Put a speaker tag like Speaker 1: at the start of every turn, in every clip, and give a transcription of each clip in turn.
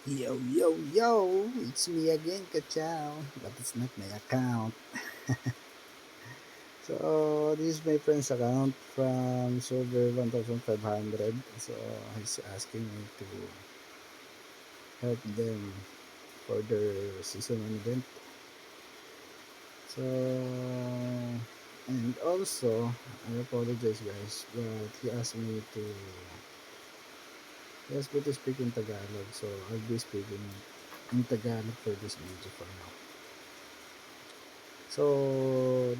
Speaker 1: Yo, yo, yo! It's me again, Kachow. But it's not my account. So, this is my friend's account from server 1500. So, he's asking me to help them for their season 1 event. So, and also, I apologize guys, but he asked me to speak in Tagalog. So, I'll be speaking in Tagalog for this video for now. So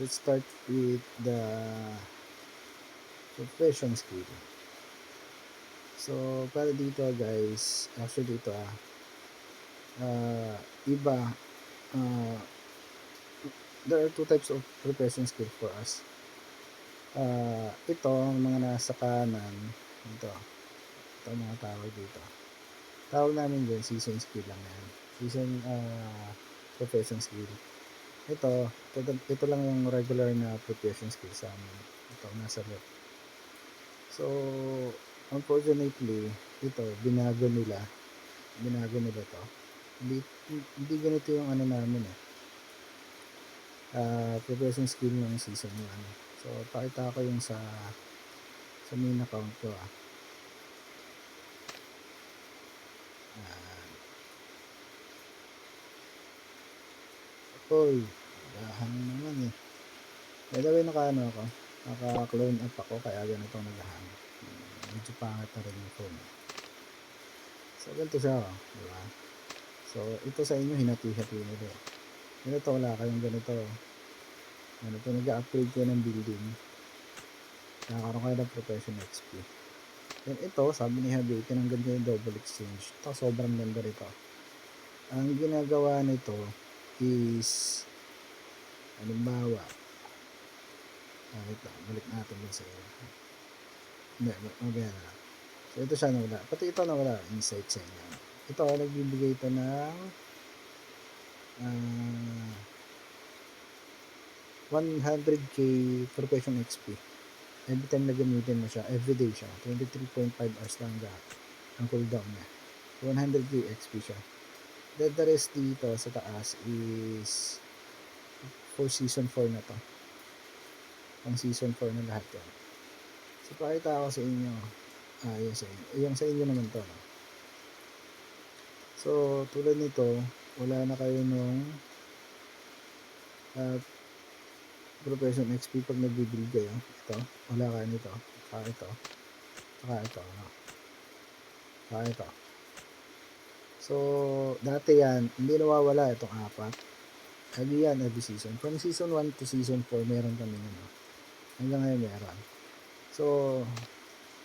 Speaker 1: let's start with the profession skill. So para dito guys, actually dito iba, uh, there are two types of profession skill for us. Ito mga nasa kanan, ito mga tawag dito. Tawag namin din season skill lang yan. Season profession skill. Ito lang yung regular na profession skill sa amin. Ito nasa left. So, unfortunately, binago nila to. Hindi ganito yung ano namin profession skill ng season 1. So, pakita ko yung sa main account ko Hoy, dahan naman By the way, naka-clone up ako, kaya ganito nag-hang. Medyo pangit na rin yung phone. So, ganito siya, diba? So, ito sa inyo, hinati-hati nila. Ganito, wala kayong ganito. Nag-upgrade kayo ng building. Nakakaroon kayo ng profession XP. Then ito, sabi ni Javier, tinanggal niya yung double exchange. Ito, sobrang ganda rito. Ang ginagawa nito is, halimbawa, balik natin din sa iyo. Hindi, mamaya na. So, ito siya nawala. Pati ito nawala, insight sa inyo. Ito, nagbibigay ito ng 100k profession XP. Every time na gamitin mo siya, everyday siya. 23.5 hours lang ang cooldown niya. 100k XP siya. Then the rest dito sa taas is for season 4 na to. Pang season 4 na lahat yan. So, pakita ko sa inyo. Yung sa inyo. Yung sa inyo naman to. So, tulad nito, wala na kayo nung profession XP pag nag-build kayo. Ito, wala kayo nito. Saka ito. Saka ito. So, dati yan, hindi nawawala itong apat. Lagi yan every season. From season 1 to season 4, meron kami yun. Hanggang ngayon meron. So,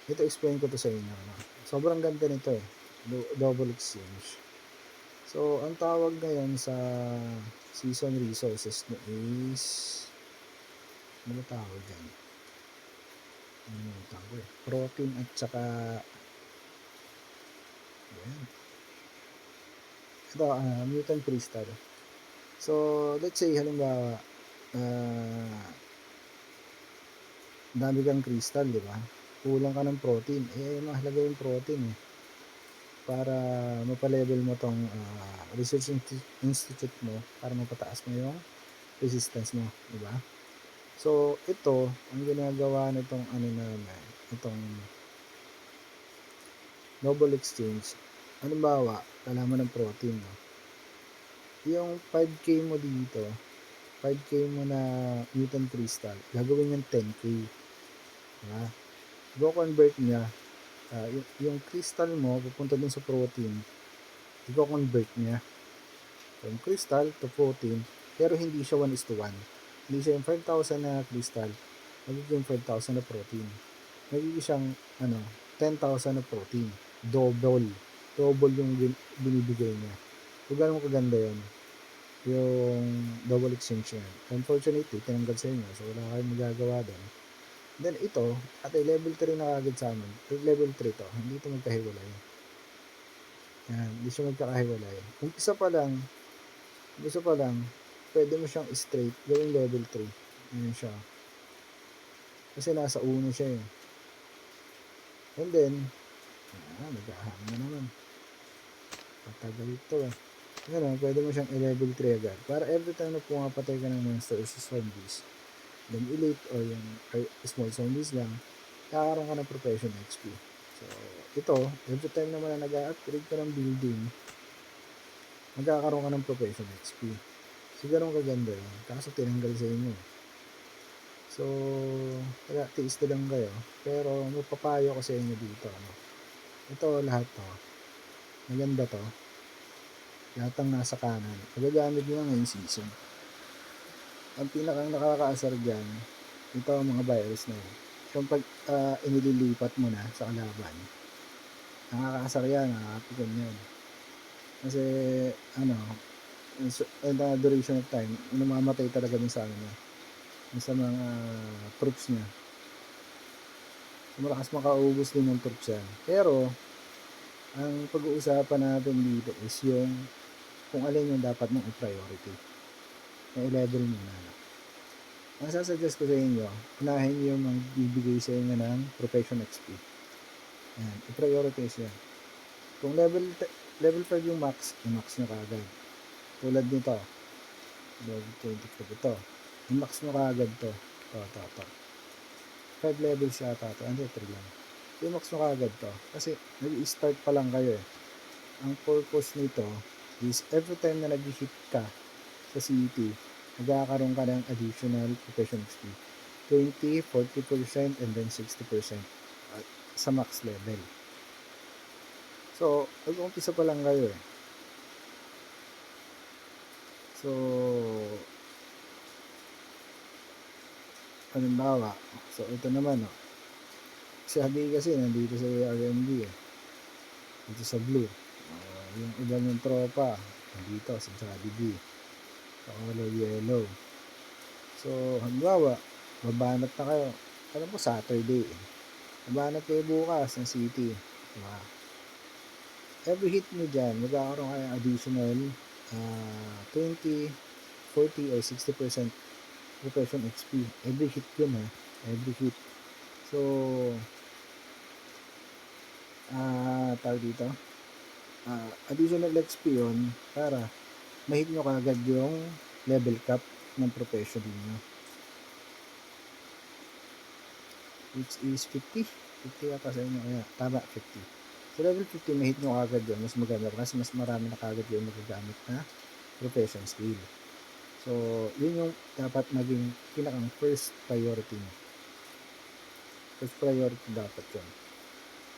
Speaker 1: ito explain ko to sa inyo. Sobrang ganda nito double exchange. So, ang tawag ngayon sa season resources nyo is, ano tawag dyan? Protein at saka, yan. Ito, mutant crystal. So, let's say, halimbawa, dami kang crystal, di ba? Kulang ka ng protein. Mahalaga yung protein para mapalevel mo tong research institute mo para mapataas mo yung resistance mo, di ba? So, ito, ang ginagawa nitong itong double exchange. Halimbawa, kailangan ng protein, yung 5k mo dito, 5k mo na mutant crystal, gagawin yung 10k. Diba? Go convert niya. Yung crystal mo, pupunta dun sa protein, i-convert niya from crystal to protein, pero hindi siya 1:1. Hindi siya yung 5,000 na crystal, magiging 5,000 na protein. Magiging siyang 10,000 na protein. Double yung binibigay niya. So, gano'ng kaganda yun, yung double exchange niya. Unfortunately, tinanggal sa inyo, so wala kayong magagawa doon. Then ito, level 3 na kagad sa amin. Level 3 to, hindi ito magkahiwalay. Yan, hindi siya magkakahiwalay. Kung isa pa lang, pwede mo siyang straight, gawing level 3. Yan siya. Kasi nasa 1 siya And then, nag-ahang na naman. Matagal ito eh. Gano'n, pwede mo siyang i-level 3 agad. Para every time na pumapatay ka ng monster or zombies, then elite or yung small zombies lang, kakaroon ka ng profession XP. So, ito, every time naman na nag-upgrade ka ng building, magkakaroon ka ng profession XP. So, ganun kaganda yun. Kaso tinanggal sa inyo. So, kaya tiis na lang kayo. Pero, mapapayo ko sa inyo dito. Ano? Ito, lahat to. Maganda to. Lahat ang nasa kanan. Magagamit nyo ngayong season. Ang pinakang nakakaasar dyan, ito ang mga virus na yun. Kung pag inililipat mo na sa kalaban, nakakaasar yan, nakakapikon yan. Kasi, ano, the duration of time, namamatay talaga dun sa ano niya, sa mga troops niya. Malakas makaubos din ng troops yan. Pero, ang pag-uusapan natin dito is yung kung alin yung dapat mong i-priority. Na i-level mo na. Ang sasuggest ko sa inyo, unahin yung magbibigay sa inyo ng profession XP. Yan, i-prioritize yan. Kung level 5 yung max, i-max nyo kaagad. Tulad nito, level 25 ito. I-max nyo kaagad to. To. 5 levels yata to. Hindi, 3 lang. I-max nyo kaagad to. Kasi nag-i-start pa lang kayo eh. Ang purpose nito is every time na nag-hit ka sa city, magkakaroon ka ng additional profession XP. 20, 40%, and then 60% sa max level. So, nag-umpisa pa lang kayo eh. So, halimbawa, so ito naman si Habi kasi nandito sa RMB eh. Dito sa blue. Yung iba yung tropa, nandito sa Jollibee. Sa color yellow. So, halimbawa, babanat na kayo. Alam mo, Saturday eh. Babanat kayo bukas ng city. Diba? Every hit nyo dyan, magkakaroon kayo additional 20, 40, or 60% profession XP. Every hit yun ha. Every hit. So, tawag dito, additional XP yun para mahit nyo kagad yung level cap ng profession niyo. Which is 50. 50 yata sa inyo. Kaya, tama, 50. So, level 50, mahit nyo kagad yun. Mas maganda kasi mas marami na kagad yung magagamit na profession skill. So, yun yung dapat maging pinakang first priority nyo. First priority dapat yun.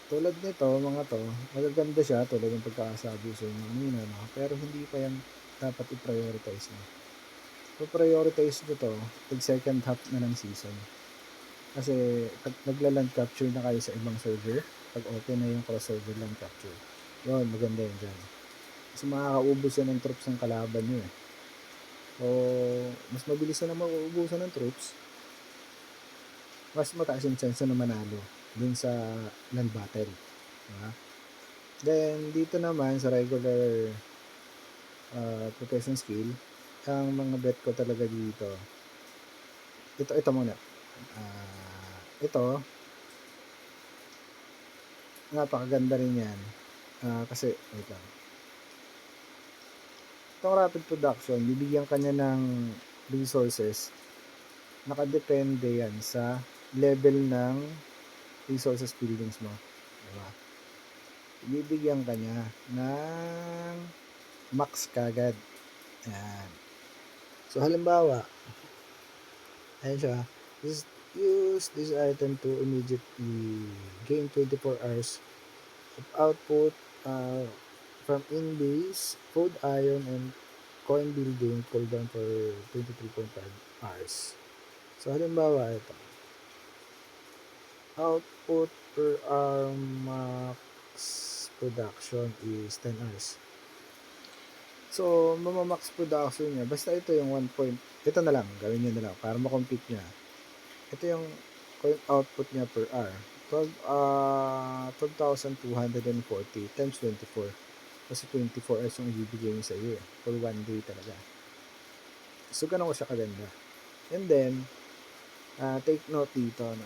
Speaker 1: Tulad nito, mga to, magaganda siya, tulad ng pagkakasabi sa inyo kanina, no? Pero hindi pa yan dapat i-prioritize nyo. So, prioritize nyo to, pag second half na ng season. Kasi, pag nagla-land capture na kayo sa ibang server, pag open na yung cross-server land capture, yun, maganda yun dyan. Kasi makakaubos yan ng troops ng kalaban nyo eh. So, mas mabilis na mauubusan ng troops, mas mataas yung chance na manalo dun sa land battle. Diba? Then, dito naman sa regular profession skill, ang mga bet ko talaga dito, ito muna. Ito, napakaganda rin yan. Kasi, wait lang. Itong rapid production, bibigyan kanya ng resources. Nakadepende yan sa level ng resources buildings mo. Diba? Bibigyan ka niya ng max kagad. Ayan. So, halimbawa, ayan siya. Use this item to immediately gain 24 hours of output from in-base, food, iron, and coin building cooldown for 23.5 hours. So, halimbawa, ito. Output per hour max production is 10 hours. So, mamamax production niya. Basta ito yung 1 point. Ito na lang. Gawin nyo na lang para makompute niya. Ito yung coin output niya per hour. 12,240 times 24. Kasi 24 hours yung ibibigay niya sa iyo. For 1 day talaga. So, ganun ko siya kaganda. And then, take note dito. No?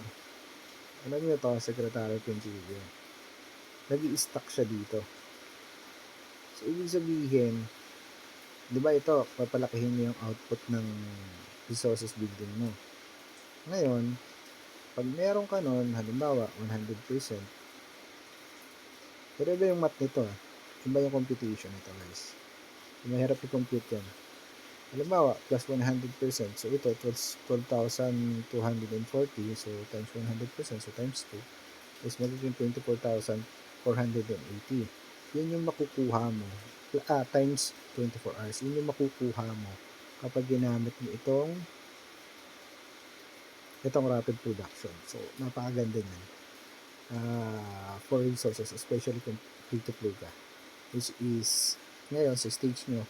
Speaker 1: Alam niyo to, Secretary of Interior. Nag-i-stack siya dito. So, ibig sabihin, di ba ito, papalakihin mo yung output ng resources building mo. Ngayon, pag meron ka nun, halimbawa, 100%, pero iba yung math nito iba yung computation nito guys. Mahirap i-compute yan. Halimbawa, plus 100%, so ito, 12,240, so times 100%, so times 2, is magiging 24,480. Yun yung makukuha mo, times 24 hours, yun yung makukuha mo kapag ginamit mo itong rapid production. So, napakaganda niyan. For resources, especially kung free-to-play ka, which is, ngayon, sa stage nyo,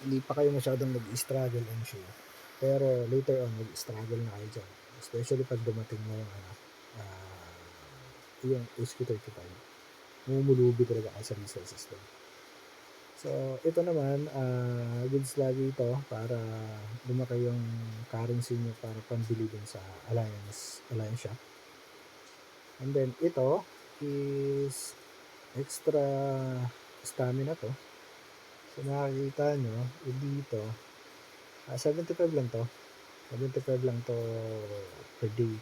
Speaker 1: hindi pa kayo masyadong nag-struggle, I'm sure. Pero later on, mag-struggle na kayo dyan. Especially pag dumating mo yung HQ35. Mumulubi talaga kayo sa resources doon. So, ito naman, goods lagi ito para lumaki yung currency nyo para pambili din sa Alliance shop. And then, ito is extra stamina to. So, makikita nyo, dito, 75 lang to. 75 lang to per day.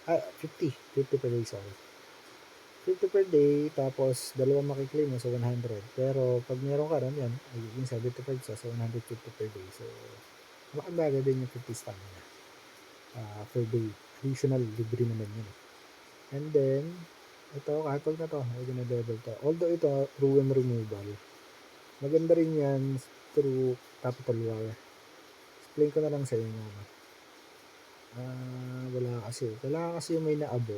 Speaker 1: 50 per day, sorry. 50 per day, tapos dalawang makiklaim mo, so 100. Pero pag meron ka ron, yan, magiging 75 siya, so 150 per day. So, makabaga din yung 50 stamina per day. Additional, libre naman yun. And then, ito, kapag na to, ay gina-level to. Although ito, ruin removal. Maganda rin yan through capital war. Explain ko na lang sa inyo. Wala kasi yung may naabo.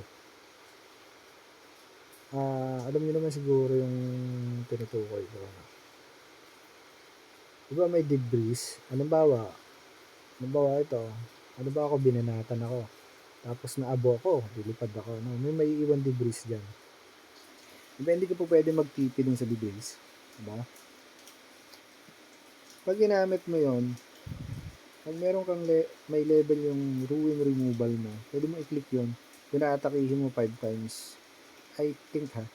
Speaker 1: Alam niyo naman siguro yung tinutukoy ko. Diba may debris? Halimbawa ito. Halimbawa ako, binanatan ako. Tapos naabo ako, dilipad ako. No? May iwan debris dyan. Diba hindi ko po pwede magtipi dun sa debris? Diba? Pag ginamit mo yon, pag meron kang may level yung ruin removal mo, pwede mo i-click yun. Pinaatakihin mo 5 times. I think 5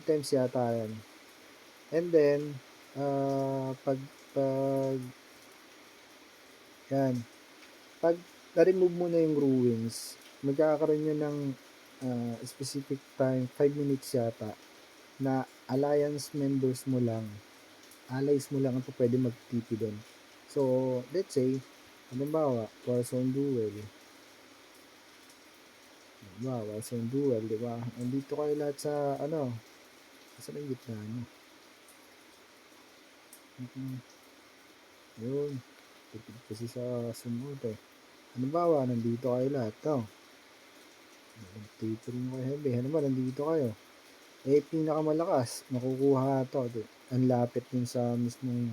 Speaker 1: times yata yan. And then, pag na-remove mo na yung ruins, magkakaroon yun ng specific time, 5 minutes yata, na alliance members mo lang, allies mo lang ang pwede mag-TP doon. So, let's say, halimbawa, Warzone Duel, di ba? Andito kayo lahat sa, sa may gitna nyo. Yun. Tipid kasi sa sunod Halimbawa, nandito kayo lahat, Tapering mo kayo heavy. Halimbawa, nandito kayo. Pinakamalakas, makukuha to. Ang lapit din sa mismong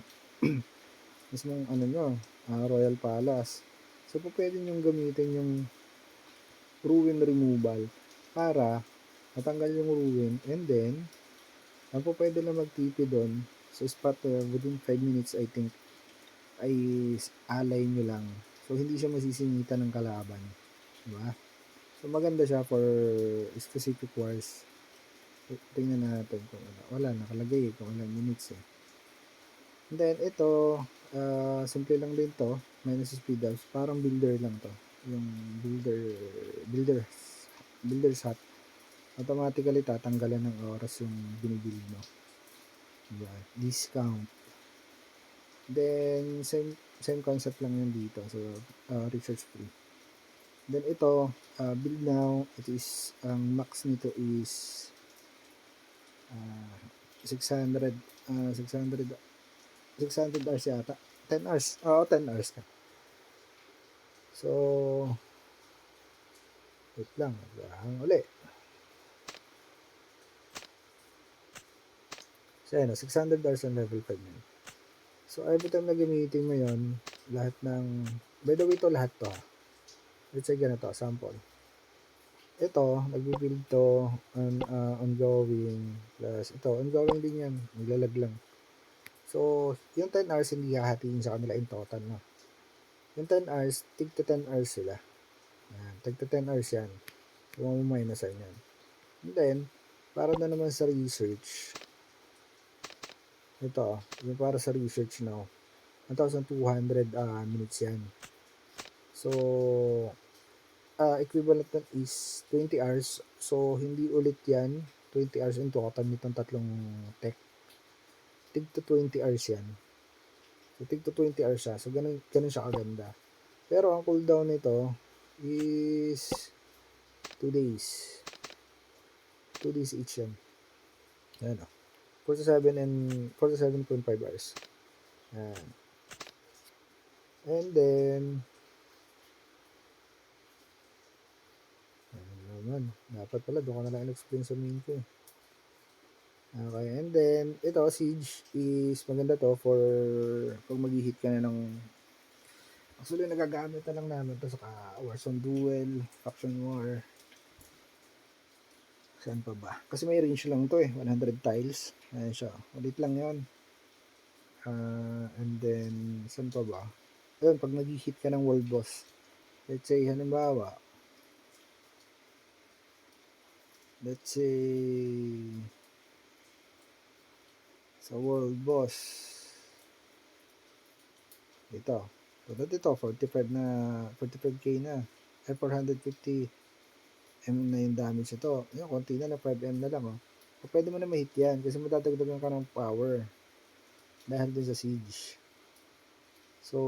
Speaker 1: Royal Palace. So, pwede nyo gamitin yung ruin removal para matanggal yung ruin, and then pwede lang mag-TP doon sa spot within 5 minutes, I think, ay alay nyo lang. So, hindi siya masisingitan ng kalaban. Diba? So, maganda siya for specific wars. Tingnan natin kung wala, nakalagay kung ilang minutes And then, ito, simple lang din to. Minus speed ups. Parang builder lang to. Yung builder's hat. Automatically, tatanggalan ng oras yung binibuild mo. Diba? Discount. Then, same concept lang yun dito. So, research free. Then, ito, build now, it is, ang max nito is 600 hours yata. 10 hours. 10 hours ka. So, wait lang. Uli. So, 600 hours on level 5 na. So, every time na gamitin mo yun, lahat ng, by the way, ito lahat to. Let's say ganito, sample. Ito, nag-build to ongoing, plus ito, ongoing din yan. Naglalag lang. So, yung 10 hours hindi hahatiin sa kanila in total, no? Yung 10 hours, tig to 10 hours sila. Tig to 10 hours yan. So, mamamainasan yan. And then, para na naman sa research, Ito, yung para sa research now. 1,200 minutes yan. So, equivalent nun is 20 hours. So, hindi ulit yan. 20 hours in total nitong tatlong tech. Tig to 20 hours yan. So, tig to 20 hours siya. So, ganun siya kaganda. Pero, ang cooldown nito is 2 days. 2 days each yan. Ayan o. 47.5 hours. Ayan. And then, naman, dapat pala doon ko na lang in-explain sa main ko. Okay, and then, ito, Siege is maganda to for pag mag-hit ka na ng, actually, nagagamit na lang namin to sa Warzone Duel, Faction War. Saan pa ba? Kasi may range lang to 100 tiles. Ayan siya, ulit lang yon. And then, saan pa ba? Ayun, pag nag-hit ka ng world boss, let's say, halimbawa, sa world boss, ito, tulad ito, 45k na, 450 na yung damage ito. Yung konti na 5M na lang, oh. O, pwede mo na ma-hit yan kasi madadagdagan ka ng power dahil dun sa siege. So,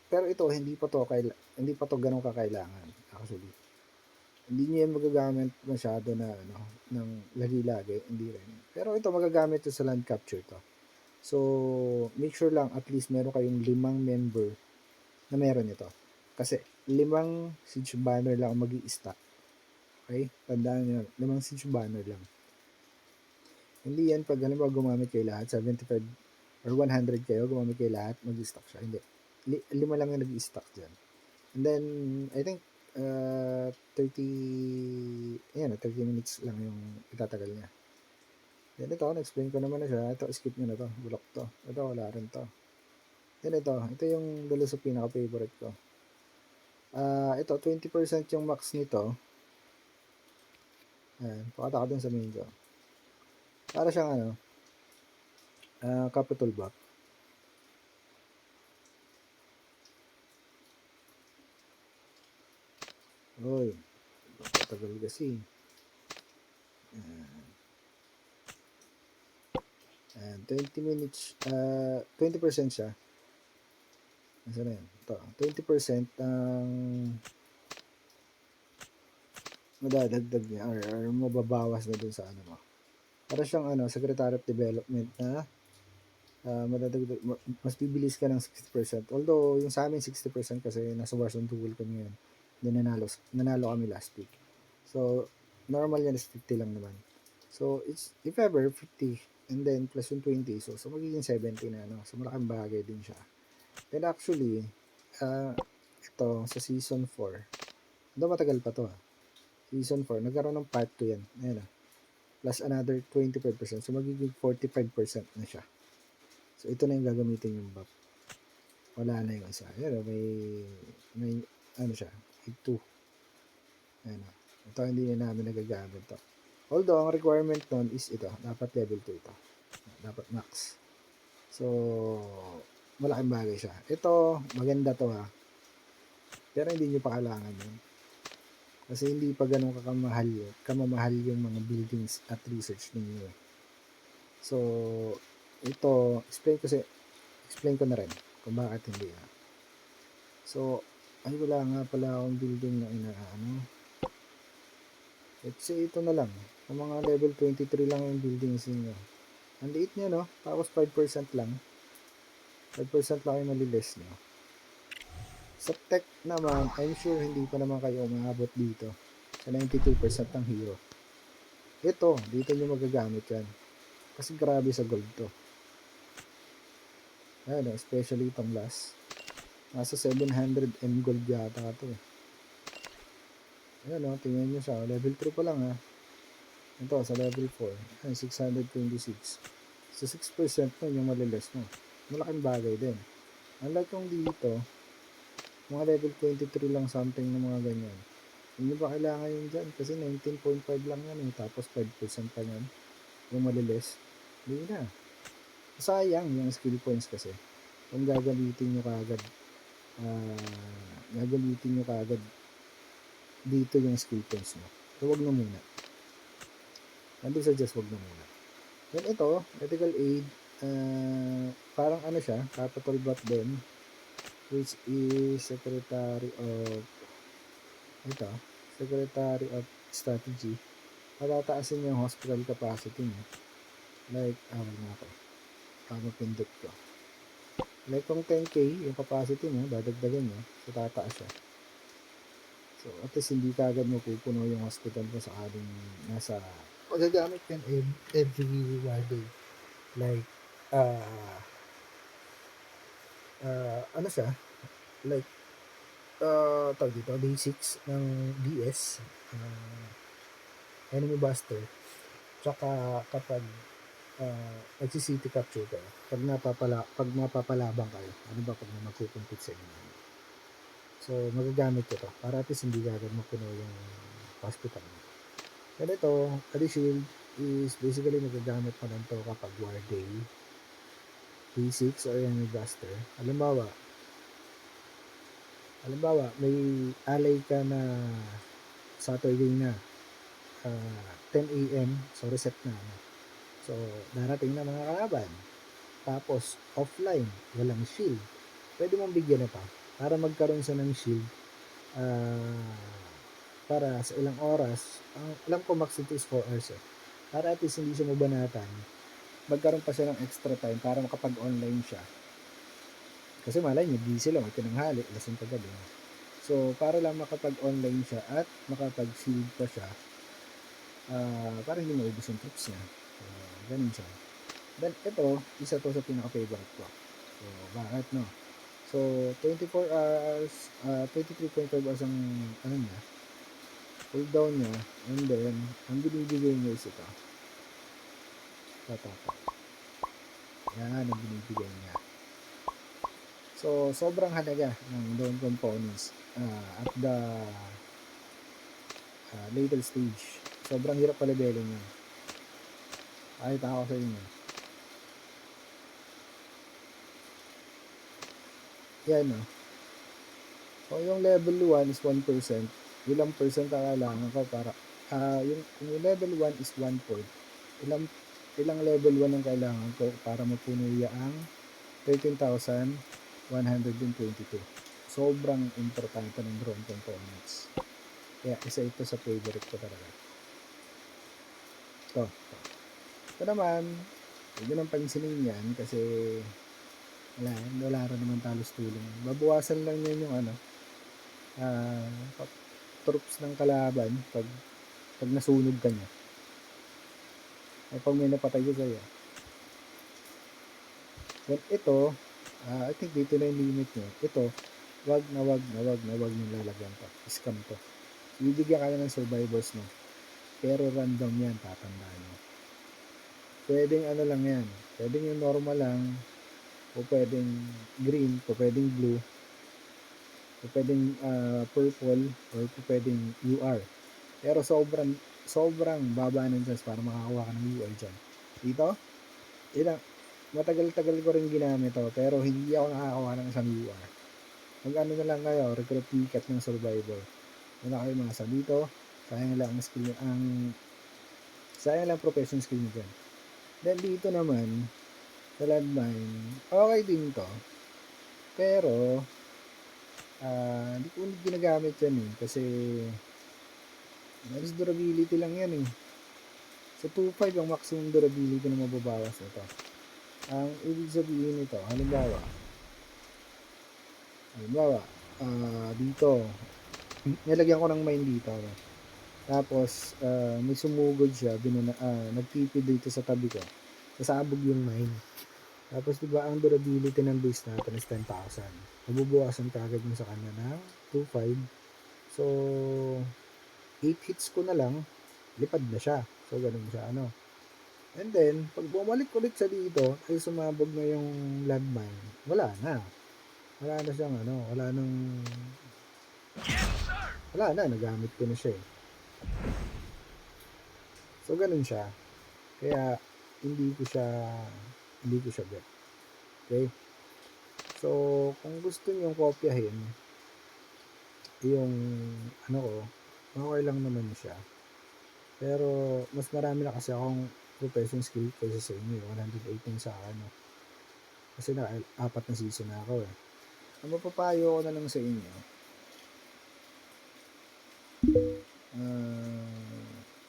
Speaker 1: pero ito, hindi pa to ganun kakailangan, actually. Hindi niyo yan magagamit masyado na, ng lagi-lagi, hindi rin. Pero ito, magagamit to sa land capture to. So, make sure lang at least meron kayong 5 member na meron ito. Kasi 5 siege banner lang ang mag-i-stack. Okay? Tandaan nyo, 5 siege banner lang. Hindi yan pag halimbawa gumamit kayo lahat, 75 or 100 kayo, gumamit kayo lahat, mag-i-stack siya. Hindi. 5 lang yung nag-i-stack dyan. And then, I think, 30 minutes lang yung itatagal niya. Then ito, na-explain ko naman na siya. Ito, skip nyo na to. Bulok to. Ito, wala rin to. Then ito yung dala sa pinaka-favorite ko. Ito, 20% yung max nito. Ayan, pakata ka dun sa main ko. Para siyang capital block. Uy, patagal kasi. Ayan, 20 minutes, 20% siya. Nasaan na yan? Ito, 20% ang madadagdag niya or mababawas na dun sa ano mo. Para siyang Secretary of Development na madadagdag, mas bibilis ka ng 60%. Although, yung sa amin 60% kasi nasa Warzone Duel kami ngayon. Then nanalo kami last week. So, normal yan is 50 lang naman. So, it's, if ever, 50 and then plus yung 20. So magiging 70 na, So, malaking bagay din siya. Then actually, ito, sa Season 4, matagal pa to Season 4, nagkaroon ng part 2 yan. Ayan plus another 25%. So, magiging 45% na siya. So, ito na yung gagamitin yung buff. Wala na yung isa. Ayan may siya, hit 2. Ayan ito, hindi na namin nagagamit to. Although, ang requirement nun is ito. Dapat level 2 ito. Dapat max. So, malaking bagay siya. Ito, maganda to Pero hindi nyo pa kailangan yun. Kasi hindi pa ganun kamamahal yung mga buildings at research ninyo. So, ito, explain ko na rin kung bakit hindi. So, ay wala nga pala akong building na let's say ito na lang. Kung mga level 23 lang yung buildings ninyo. Ang liit nyo, no? Tapos 5% lang. 5% lang yung malilis nyo. Sa tech naman, I'm sure hindi pa naman kayo umabot dito sa 92% ng hero. Ito, dito nyo magagamit yan. Kasi grabe sa gold to. Ayan, especially itong last. Nasa 700 M gold yata ito Ayan tingnan nyo siya. Level 3 pa lang Ito, sa level 4. Ayan, 626. So, 6% nun yung malilis mo. Malaking bagay din. Unlike yung dito, mga level 23 lang something ng mga ganyan. Hindi ba kailangan yun dyan? Kasi 19.5 lang yan Tapos 5% pa yan. Yung malilis. Hindi na. sayang yung skill points kasi kung gagamitin nyo kaagad dito yung skill points mo. So, wag na muna. Nandun suggest wag na muna. Then ito, medical aid, parang ano siya, capital bot din, which is Secretary of Strategy. Patataasin yung hospital capacity mo. Like, wag na ako. Mapindot ko. Like, kung 10K yung capacity mo, dadagdagan nyo, so tataas siya. So, at least hindi ka agad mapupuno yung hospital mo sa aling nasa, magagamit yan every day. Like, ano siya, like, tawag dito, day 6 ng DS, enemy buster, tsaka kapag nagsi-city capture kayo, pag mapapalabang kayo, ano ba pag magkukumpit sa inyo. So, magagamit ko to para at least hindi agad mapuno yung hospital mo. And ito, Shield is basically nagagamit mo lang to kapag war day, D6 or enemy buster. Halimbawa, may alay ka na Saturday na, 10 a.m. So, reset na. So, darating na mga kalaban. Tapos, offline, walang shield. Pwede mong bigyan na pa para magkaroon siya ng shield para sa ilang oras. Alam ko max ito is 4 hours eh. Para at least hindi siya mabanatan, magkaroon pa siya ng extra time para makapag-online siya. Kasi malay niyo, busy lang, tinanghali, lasing kagabi. So, para lang makapag-online siya at makapag-shield pa siya, para hindi maubos yung troops niya. So, ganun siya. Then, ito, isa to sa pinaka-favorite ko. So, bakit no? So, 24 hours, 23.5 hours ang, ano niya, cooldown niya, and then, ang binibigay niya is ito. Tatapa. Yan, ang binibigay niya. So, sobrang halaga ng drone components at the later stage. Sobrang hirap pa-levelin yun. Kahit ako sa inyo. Yan, no? So, yung level 1 is 1%. Ilang percent ang kailangan ko para, yung level 1 is 1 point. Ilang level 1 ang kailangan ko para mapuno ang 13,122. Sobrang importante ng drone components. Kaya isa ito sa favorite ko talaga. Ito naman, hindi nang pansinin yan kasi wala rin naman talos tulong. Babawasan lang yan yung troops ng kalaban pag nasunog ka niya. Ay pag may napatay ko sa'yo. Then ito, I think dito na yung limit nyo. Ito, wag na wag nyung lalagyan to. Scam to. Bibigyan ka na ng survivors mo. Pero random yan, tatandaan mo. Pwedeng ano lang yan. Pwedeng yung normal lang. O pwedeng green. O pwedeng blue. O pwedeng purple. O pwedeng UR. Pero sobrang baba ng chance para makakuha ka ng UR dyan. Dito, matagal-tagal ko rin ginamit to. Pero hindi ako nakakakuha ng isang UR. Mag-ano na lang kayo, recruit ticket ng survivor. Wala kayo mga sa dito. Sayang lang profession skill nyo dyan. Then dito naman, sa landmine, okay din to. Pero, hindi ko ginagamit yan eh. Kasi, malis durability lang yan eh. Sa 2.5 ang maximum durability na mababawas nito. Ang ibig sabihin nito, halimbawa, dito, nilagyan ko ng mine dito. No? Tapos, may sumugod siya, nagtipid dito sa tabi ko. Nasabog yung mine. Tapos, diba, ang durability ng base natin is 10,000. Mabubuwasan ka agad mo sa kanya ng 2.5. So, 8 hits ko na lang, lipad na siya. So, ganun siya, And then, pag bumalik ulit siya dito, ay sumabog na yung landmine. Wala na. Wala na siyang wala na, nagamit ko na siya eh. So, ganun siya. Kaya, hindi ko siya Hindi ko siya bet. Okay? So, kung gusto niyong kopyahin yung ano ko, okay lang naman siya. Pero, mas marami na kasi akong profession skill kaysa sa inyo. 118 sa ano. Kasi apat na season na ako eh. Ang mapapayo ko na lang sa inyo,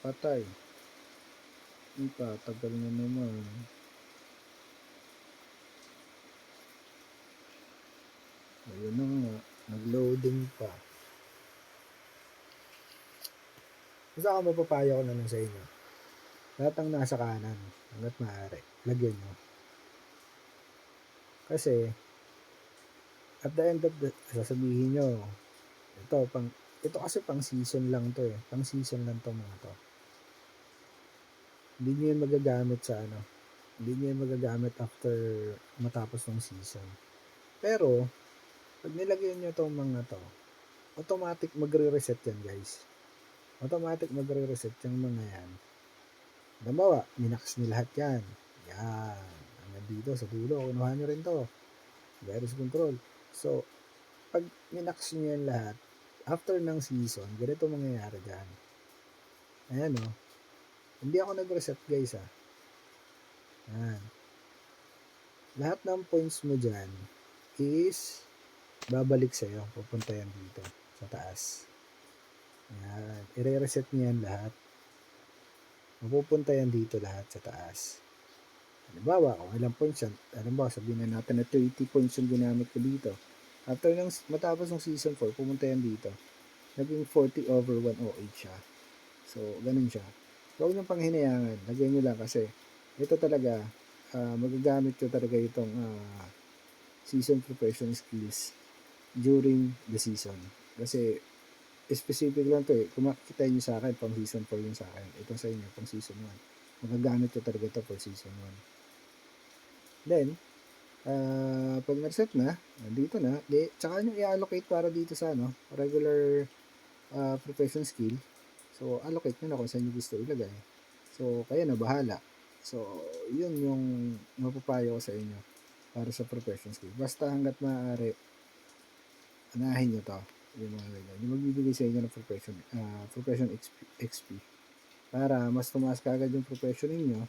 Speaker 1: patay. Tagal na naman. Ayun na nga, nag-loading pa. Basta ako mapapayo ko na lang sa inyo. Lahat ng nasa kanan, hanggat maaari, lagyan nyo. Kasi, at the end of the, sasabihin nyo, ito kasi pang season lang to eh. Pang season lang to mga to. Hindi nyo yun magagamit sa ano. Hindi nyo yun magagamit after matapos ng season. Pero, pag nilagyan nyo tong mga to, automatic magre-reset yan guys. Automatic magre-reset yung mga yan. Halimbawa, minax nyo lahat yan. Yan. Hanggang dito sa dulo, kunuha nyo rin to. Virus control. So, pag minax nyo yan lahat, after ng season, ganito mangyayari dyan. Ayan o. Hindi ako nag-reset guys ha. Ayan. Lahat ng points mo dyan is babalik sa'yo. Pupunta yan dito sa taas. Ayan. I-reset nyo yan lahat. Mapupunta yan dito lahat sa taas. Halimbawa, kung ilang points yan, halimbawa, sabihin na natin na 30 points yung ginamit ko dito. After ng matapos ng season 4, pumunta yan dito. Naging 40 over 1 OH siya. So, ganun siya. So, huwag niyong panghinayangan. Lagyan nyo lang kasi ito talaga, magagamit ko talaga itong season preparation skills during the season. Kasi, specific lang to eh. Kung makikita nyo sa akin, pang season 4 yun sa akin. Ito sa inyo, pang season 1. Magagamit ko talaga ito for season 1. Then, pag na-reset na, dito na, tsaka nyo i-allocate para dito sa ano, regular profession skill. So, allocate nyo na kung saan nyo gusto ilagay. So, kayo na bahala. So, yun yung mapapayo ko sa inyo para sa profession skill. Basta hanggat maaari, anahin nyo to. Yung mga ganyan. Yung magbibigay sa inyo ng profession XP. Para mas tumaas kagad yung profession ninyo,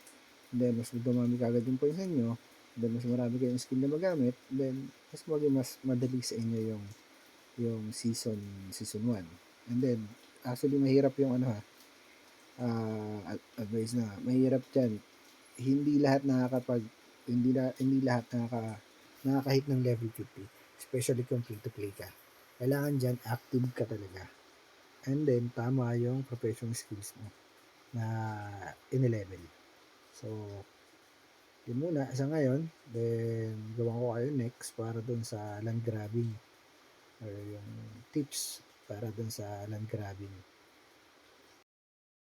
Speaker 1: then mas dumami kagad yung points ninyo, then mas marami kayong skill na magamit, then mas madali sa inyo yung season 1. And then, actually mahirap yung ano ha, advice na, mahirap dyan. Hindi lahat hindi lahat nakaka-hit ng level 50. Especially kung free to play ka. Kailangan dyan, active ka talaga. And then, tama yung professional skills mo na in-level. So, yun muna sa ngayon. Then, gawan ko kayo next para dun sa land grabbing or yung tips para dun sa land grabbing.